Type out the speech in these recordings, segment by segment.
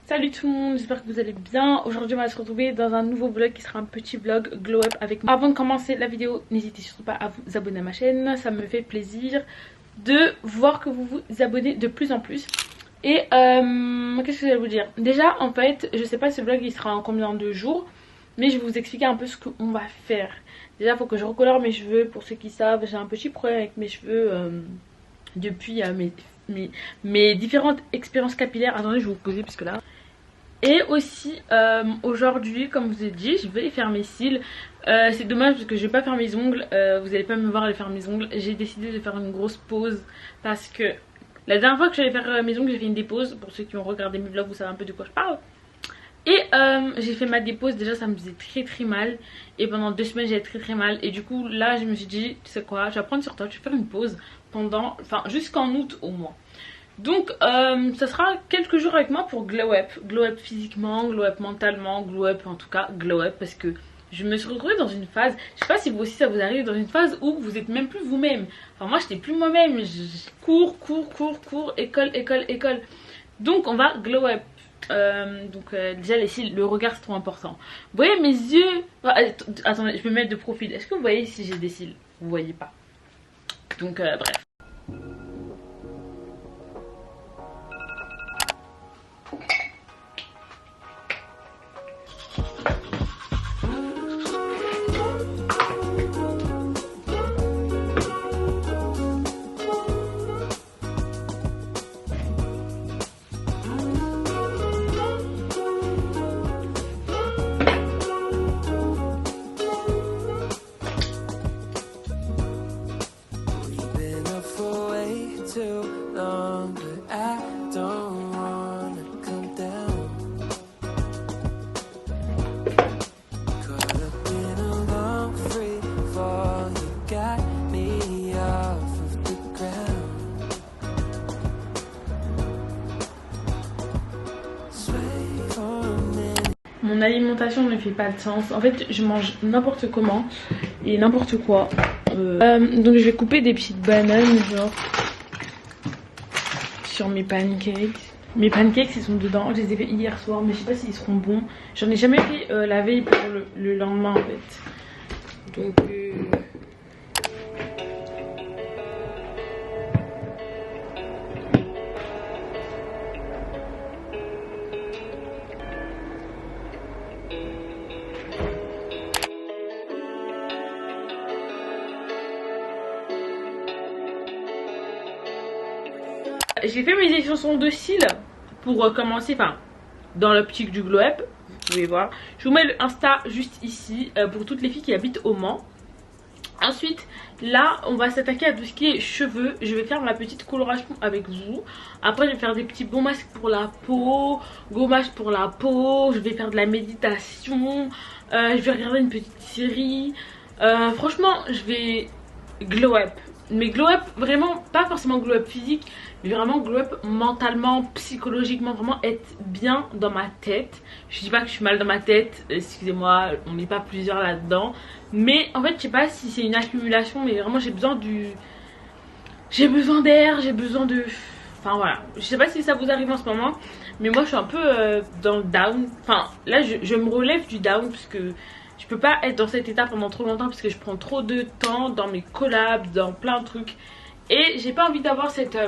Salut tout le monde, j'espère que vous allez bien. Aujourd'hui on va se retrouver dans un nouveau vlog qui sera un petit vlog glow up avec moi. Avant de commencer la vidéo, n'hésitez surtout pas à vous abonner à ma chaîne, ça me fait plaisir de voir que vous vous abonnez de plus en plus. Et qu'est-ce que je vais vous dire? Déjà en fait, je sais pas ce vlog il sera en combien de jours, mais je vais vous expliquer un peu ce qu'on va faire. Déjà il faut que je recolore mes cheveux, pour ceux qui savent, j'ai un petit problème avec mes cheveux depuis mes différentes expériences capillaires. Attendez, je vais vous poser puisque là... Et aussi aujourd'hui, comme je vous ai dit, je vais faire mes cils. C'est dommage parce que je vais pas faire mes ongles, vous allez pas me voir aller faire mes ongles. J'ai décidé de faire une grosse pause parce que la dernière fois que j'allais faire mes ongles, j'ai fait une dépose. Pour ceux qui ont regardé mes vlogs, vous savez un peu de quoi je parle. Et j'ai fait ma dépose, déjà ça me faisait très mal. Et pendant 2 semaines j'avais très mal. Et du coup là je me suis dit, tu sais quoi, je vais prendre sur toi, je vais faire une pause pendant, enfin jusqu'en août au moins. Donc ça sera quelques jours avec moi pour glow up physiquement, glow up mentalement, glow up en tout cas, glow up parce que je me suis retrouvée dans une phase, je sais pas si vous aussi ça vous arrive, dans une phase où vous êtes même plus vous-même. Enfin moi j'étais plus moi-même, je cours, école. Donc on va glow up. Déjà les cils, le regard c'est trop important. Vous voyez mes yeux, attendez je vais me mettre de profil, est-ce que vous voyez si j'ai des cils? Vous voyez pas. Donc bref. Mon alimentation ne fait pas de sens. En fait, je mange n'importe comment et n'importe quoi. Donc je vais couper des petites bananes genre sur mes pancakes. Mes pancakes ils sont dedans. Je les ai fait hier soir mais je sais pas s'ils seront bons. J'en ai jamais fait la veille pour le lendemain en fait. Donc j'ai fait mes extensions de cils pour commencer, enfin dans l'optique du glow up, vous pouvez voir. Je vous mets le Insta juste ici pour toutes les filles qui habitent au Mans. Ensuite là on va s'attaquer à tout ce qui est cheveux. Je vais faire ma petite coloration avec vous. Après je vais faire des petits bons masques pour la peau, gommage pour la peau. Je vais faire de la méditation, je vais regarder une petite série. Franchement je vais glow up. Mais glow up vraiment, pas forcément glow up physique, mais vraiment glow up mentalement, psychologiquement, vraiment être bien dans ma tête. Je dis pas que je suis mal dans ma tête, excusez-moi, on n'est pas plusieurs là-dedans. Mais en fait je sais pas si c'est une accumulation, mais vraiment j'ai besoin d'air, j'ai besoin de... Enfin voilà, je sais pas si ça vous arrive en ce moment, mais moi je suis un peu dans le down. Enfin là je me relève du down parce que je peux pas être dans cet état pendant trop longtemps parce que je prends trop de temps dans mes collabs, dans plein de trucs. Et j'ai pas envie d'avoir cette...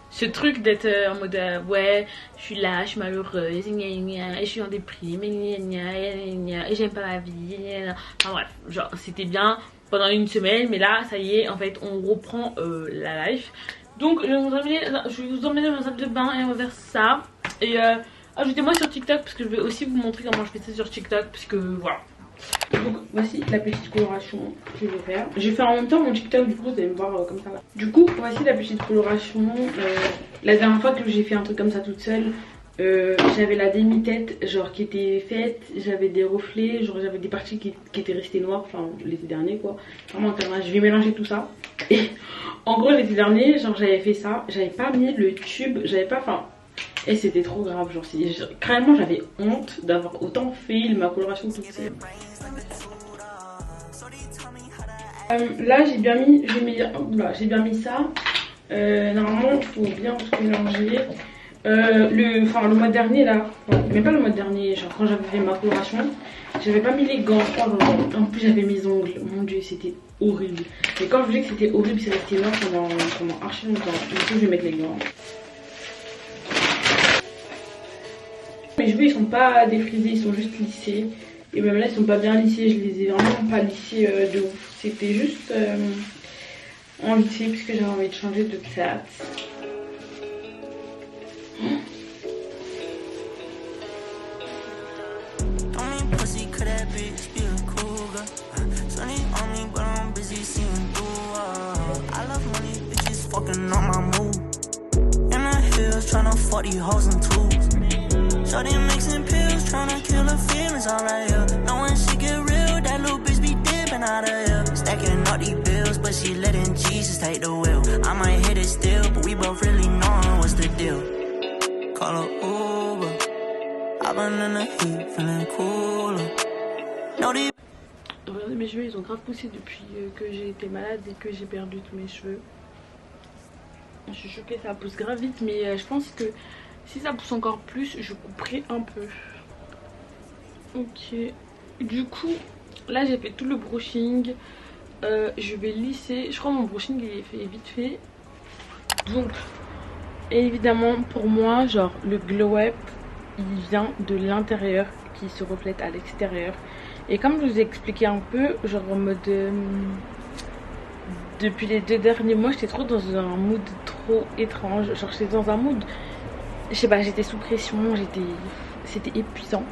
ce truc d'être en mode ouais je suis là, je suis malheureuse et je suis en déprime et j'aime pas ma vie. Enfin bref, genre c'était bien pendant une semaine mais là ça y est en fait on reprend la life. Donc je vais vous emmener dans ma salle de bain et on va faire ça. Et ajoutez-moi sur TikTok parce que je vais aussi vous montrer comment je fais ça sur TikTok parce que voilà. Donc voici la petite coloration que je vais faire. Je vais faire en même temps mon TikTok, du coup vous allez me voir comme ça là. Du coup voici la petite coloration. La dernière fois que j'ai fait un truc comme ça toute seule, j'avais la demi-tête genre qui était faite, j'avais des reflets, genre j'avais des parties qui étaient restées noires, enfin l'été dernier quoi. Vraiment je vais mélanger tout ça. Et en gros l'été dernier genre j'avais fait ça, j'avais pas mis le tube, j'avais pas, enfin... Et c'était trop grave, genre carrément j'avais honte d'avoir autant fait ma coloration toute seule. Là j'ai bien mis, j'ai bien mis ça. Normalement il faut bien tout mélanger. Le mois dernier là, même pas le mois dernier, genre quand j'avais fait ma coloration, j'avais pas mis les gants. En plus j'avais mes ongles, mon dieu c'était horrible. Et quand je dis que c'était horrible, c'est resté noir pendant archi longtemps. Du coup je vais mettre les gants. Mes cheveux ils sont pas défrisés, ils sont juste lissés. Et même là ils sont pas bien lissés, je les ai vraiment pas lissés de ouf. C'était juste en lissé puisque j'avais envie de changer de tête. Shorty mixing pills, tryna kill her feelings all right here. Knowing she get real, that little bitch be dipping out of here. Stacking up these bills, but she letting Jesus take the wheel. I might hit it still, but we both really knowin' what's the deal. Call her Uber, I've been in the heat, feeling cooler. No deep. Regardez mes cheveux, ils ont grave poussé depuis que j'ai été malade et que j'ai perdu tous mes cheveux. Je suis choquée, ça pousse grave vite, mais je pense que si ça pousse encore plus, je couperai un peu. Ok. Du coup, là j'ai fait tout le brushing. Je vais lisser. Je crois que mon brushing il est fait vite fait. Donc, évidemment pour moi, genre le glow up, il vient de l'intérieur qui se reflète à l'extérieur. Et comme je vous ai expliqué un peu, genre en mode... depuis les 2 derniers mois, j'étais trop dans un mood trop étrange. Genre j'étais dans un mood... Je sais pas, j'étais sous pression, c'était épuisant.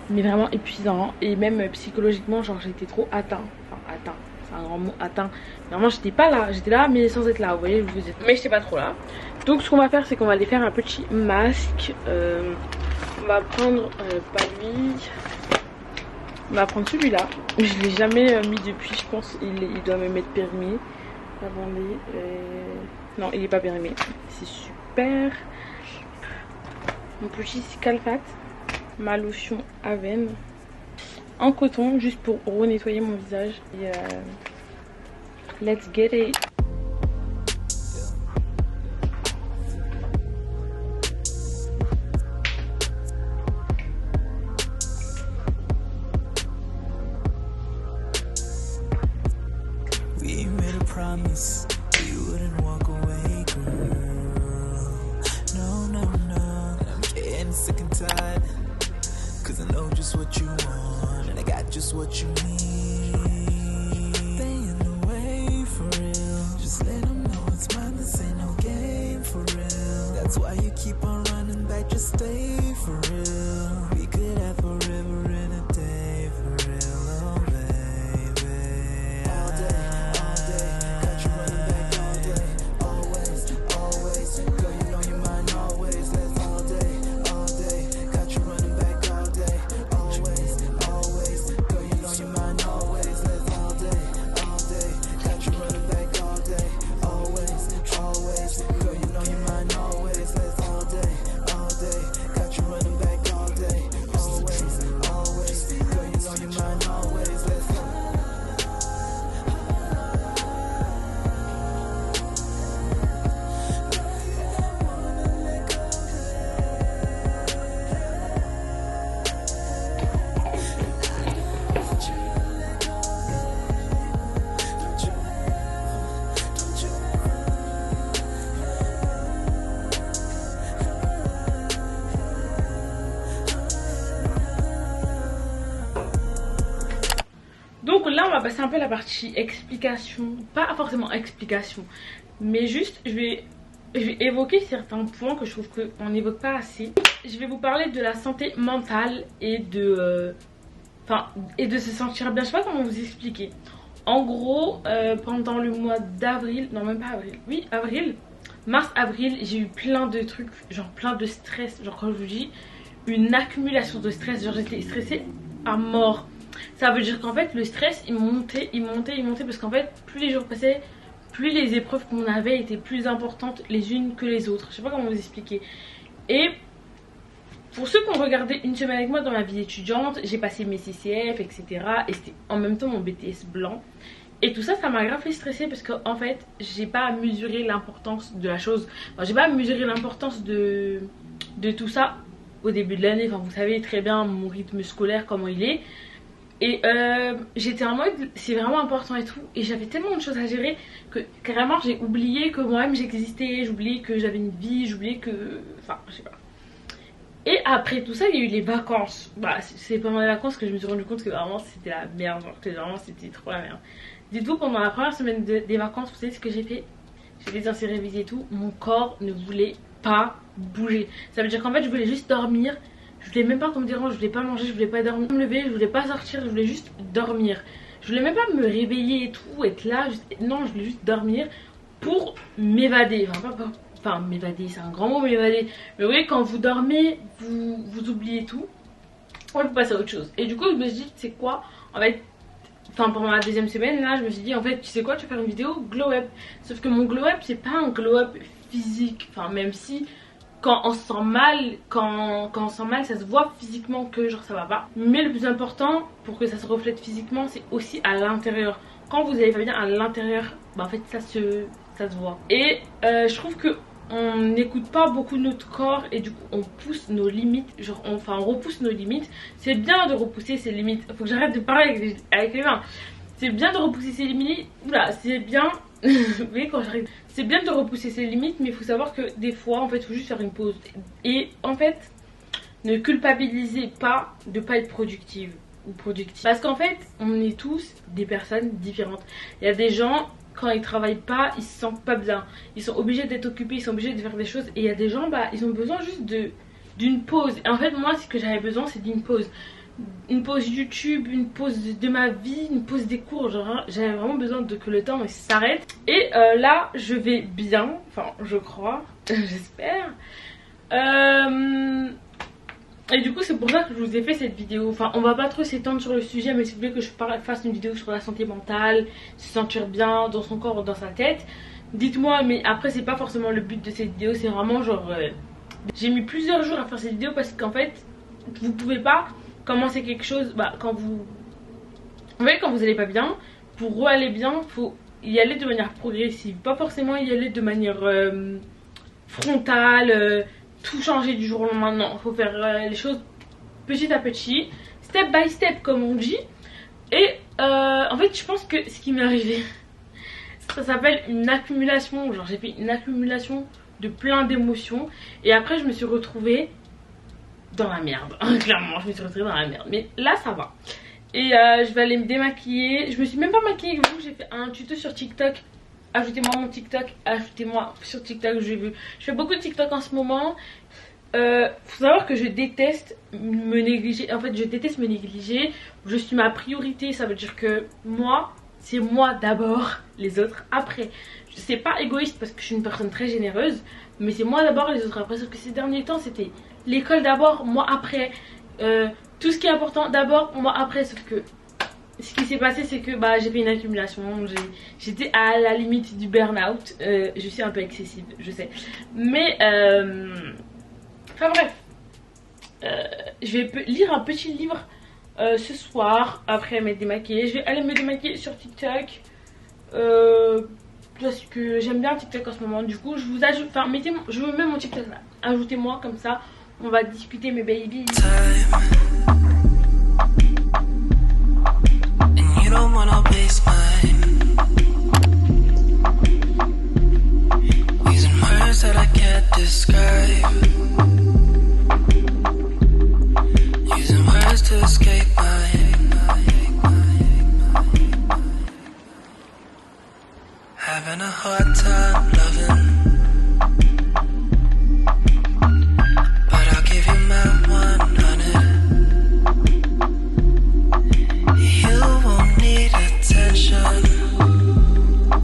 Mais vraiment épuisant. Et même psychologiquement, genre j'étais trop atteint. Enfin atteint, c'est un grand mot, atteint. Normalement j'étais pas là, j'étais là mais sans être là, vous voyez, mais j'étais pas trop là. Donc ce qu'on va faire, c'est qu'on va aller faire un petit masque. On va prendre, pas lui. On va prendre celui-là. Je l'ai jamais mis depuis, je pense. Il doit même être périmé. Attendez. Non, il est pas périmé. C'est super. Mon petit Scalfat, ma lotion Aven en coton juste pour renettoyer mon visage. Et let's get it. We made a promise we wouldn't walk away, girl. No, no, no. I'm getting sick and tired, cause I know just what you want and I got just what you need. Staying away for real, just let them know it's mine, this ain't no game for real. That's why you keep on running back, just stay for real. We could have forever in a day for real, oh baby. All day, got you running back all day. Always, always, girl you know you're mine always. Let's all day, got you running back all day. Always, always, girl you know you're mine always. Let's all day, got you running back all day. Always, always, girl you know you're mine always. Let's all day, got you running back all day. Always, always, girl you know you're mine always. Let's go. Donc là on va passer un peu à la partie explication, pas forcément explication, mais juste je vais évoquer certains points que je trouve qu'on n'évoque pas assez. Je vais vous parler de la santé mentale et de se sentir bien. Je sais pas comment vous expliquer. En gros, pendant le mois d'avril, non même pas avril, oui avril, mars-avril, j'ai eu plein de trucs, genre plein de stress. Genre quand je vous dis une accumulation de stress, genre j'étais stressée à mort. Ça veut dire qu'en fait le stress il montait parce qu'en fait plus les jours passaient, plus les épreuves qu'on avait étaient plus importantes les unes que les autres. Je sais pas comment vous expliquer. Et pour ceux qui ont regardé une semaine avec moi dans ma vie étudiante, j'ai passé mes CCF etc. Et c'était en même temps mon BTS blanc. Et tout ça, ça m'a grave fait stresser parce qu'en fait, j'ai pas mesuré l'importance de la chose. Enfin, j'ai pas mesuré l'importance de tout ça au début de l'année. Enfin, vous savez très bien mon rythme scolaire, comment il est. Et j'étais en mode, c'est vraiment important et tout. Et j'avais tellement de choses à gérer que carrément, j'ai oublié que moi-même j'existais. J'oubliais que j'avais une vie, j'oubliais que... Enfin, je sais pas. Et après tout ça, il y a eu les vacances. Bah, c'est pendant les vacances que je me suis rendu compte que vraiment c'était la merde. Genre, que vraiment c'était trop la merde. Dites-vous, pendant la première semaine des vacances, vous savez ce que j'ai fait? J'étais censée réviser et tout. Mon corps ne voulait pas bouger. Ça veut dire qu'en fait, je voulais juste dormir. Je voulais même pas qu'on me dérange, je voulais pas manger, je voulais pas dormir, me lever, je voulais pas sortir, je voulais juste dormir. Je voulais même pas me réveiller et tout, être là. Non, je voulais juste dormir pour m'évader. Enfin, m'évader, c'est un grand mot, m'évader. Mais oui, quand vous dormez, vous oubliez tout. Ouais, vous passez à autre chose. Et du coup, je me suis dit, tu sais quoi, en fait, pendant la deuxième semaine, là, je me suis dit, en fait, tu sais quoi, tu vas faire une vidéo glow up. Sauf que mon glow up, c'est pas un glow up physique. Enfin, même si, quand on se sent mal, quand on se sent mal, ça se voit physiquement que genre ça va pas. Mais le plus important, pour que ça se reflète physiquement, c'est aussi à l'intérieur. Quand vous allez pas bien à l'intérieur, bah en fait, ça se voit. Et je trouve que on n'écoute pas beaucoup notre corps et du coup on pousse nos limites, genre on repousse nos limites. C'est bien de repousser ses limites. Faut que j'arrête de parler avec les mains. C'est bien de repousser ses limites. Oula, c'est bien. Vous voyez quand j'arrive. C'est bien de repousser ses limites, mais il faut savoir que des fois en fait il faut juste faire une pause. Et en fait, ne culpabilisez pas de pas être productive ou productif. Parce qu'en fait, on est tous des personnes différentes. Il y a des gens, quand ils travaillent pas, ils se sentent pas bien. Ils sont obligés d'être occupés, ils sont obligés de faire des choses. Et il y a des gens, bah, ils ont besoin juste d'une pause. Et en fait, moi, ce que j'avais besoin, c'est d'une pause. Une pause YouTube, une pause de ma vie, une pause des cours. Genre, j'avais vraiment besoin que le temps s'arrête. Et là, je vais bien. Enfin, je crois. J'espère. Et du coup c'est pour ça que je vous ai fait cette vidéo. Enfin on va pas trop s'étendre sur le sujet, mais si vous voulez que je fasse une vidéo sur la santé mentale, se sentir bien dans son corps ou dans sa tête, dites-moi. Mais après c'est pas forcément le but de cette vidéo, c'est vraiment genre j'ai mis plusieurs jours à faire cette vidéo parce qu'en fait vous pouvez pas commencer quelque chose quand vous allez pas bien. Pour aller bien, faut y aller de manière progressive, pas forcément y aller de manière frontale, tout changer du jour au lendemain. Non, il faut faire les choses petit à petit, step by step comme on dit. Et en fait je pense que ce qui m'est arrivé, ça s'appelle une accumulation. Genre j'ai fait une accumulation de plein d'émotions et après je me suis retrouvée dans la merde. Clairement je me suis retrouvée dans la merde, mais là ça va. Et je vais aller me démaquiller. Je me suis même pas maquillée, j'ai fait un tuto sur TikTok. Ajoutez-moi mon TikTok, ajoutez-moi sur TikTok, je fais beaucoup de TikTok en ce moment. Faut savoir que je déteste me négliger. En fait je déteste me négliger. Je suis ma priorité, ça veut dire que moi, c'est moi d'abord, les autres après. C'est pas égoïste parce que je suis une personne très généreuse, mais c'est moi d'abord, les autres après. Sauf que ces derniers temps c'était l'école d'abord, moi après, tout ce qui est important d'abord, moi après. Sauf que ce qui s'est passé c'est que j'ai fait une accumulation, j'étais à la limite du burn-out. Je suis un peu excessive, je sais, mais enfin bref, je vais lire un petit livre ce soir après m'être démaquillée. Je vais aller me démaquiller sur TikTok parce que j'aime bien TikTok en ce moment. Du coup je vous ajoute, enfin je me mets mon TikTok là, ajoutez-moi, comme ça on va discuter mes babies. Don't wanna waste mine using words that I can't describe, using words to escape having a hard time loving, but I'll give you my 100. You won't need attention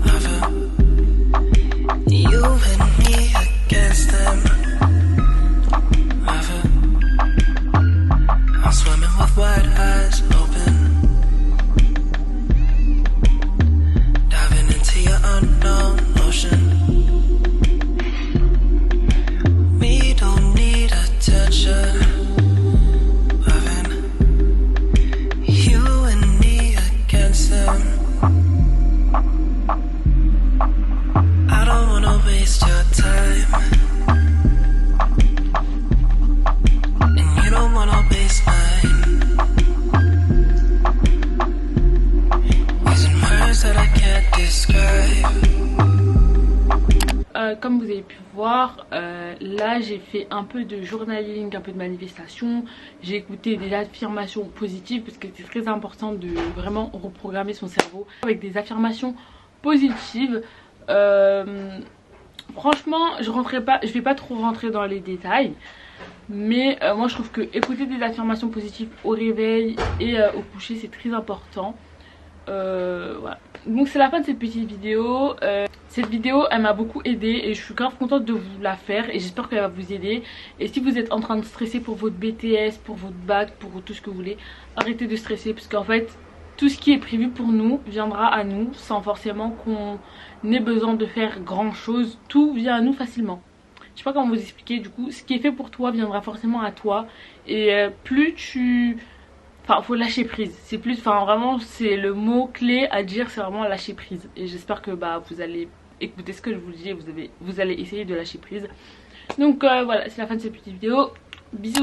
of it. You and me against them of it. I'm swimming with wide eyes open, diving into your unknown ocean. We don't need attention. comme vous avez pu voir, là j'ai fait un peu de journaling, un peu de manifestation. J'ai écouté des affirmations positives parce que c'est très important de vraiment reprogrammer son cerveau avec des affirmations positives. Franchement, je vais pas trop rentrer dans les détails. Mais moi je trouve que écouter des affirmations positives au réveil et au coucher c'est très important. Voilà. Donc c'est la fin de cette petite vidéo. Cette vidéo elle m'a beaucoup aidée et je suis grave contente de vous la faire et j'espère qu'elle va vous aider. Et si vous êtes en train de stresser pour votre BTS, pour votre bac, pour tout ce que vous voulez, arrêtez de stresser parce qu'en fait tout ce qui est prévu pour nous viendra à nous sans forcément qu'on ait besoin de faire grand chose. Tout vient à nous facilement. Je sais pas comment vous expliquer, du coup ce qui est fait pour toi viendra forcément à toi. Et plus tu... Enfin faut lâcher prise, c'est plus... Enfin vraiment c'est le mot clé à dire, c'est vraiment lâcher prise. Et j'espère que vous allez écouter ce que je vous dis et vous allez essayer de lâcher prise. Donc voilà, c'est la fin de cette petite vidéo. Bisous.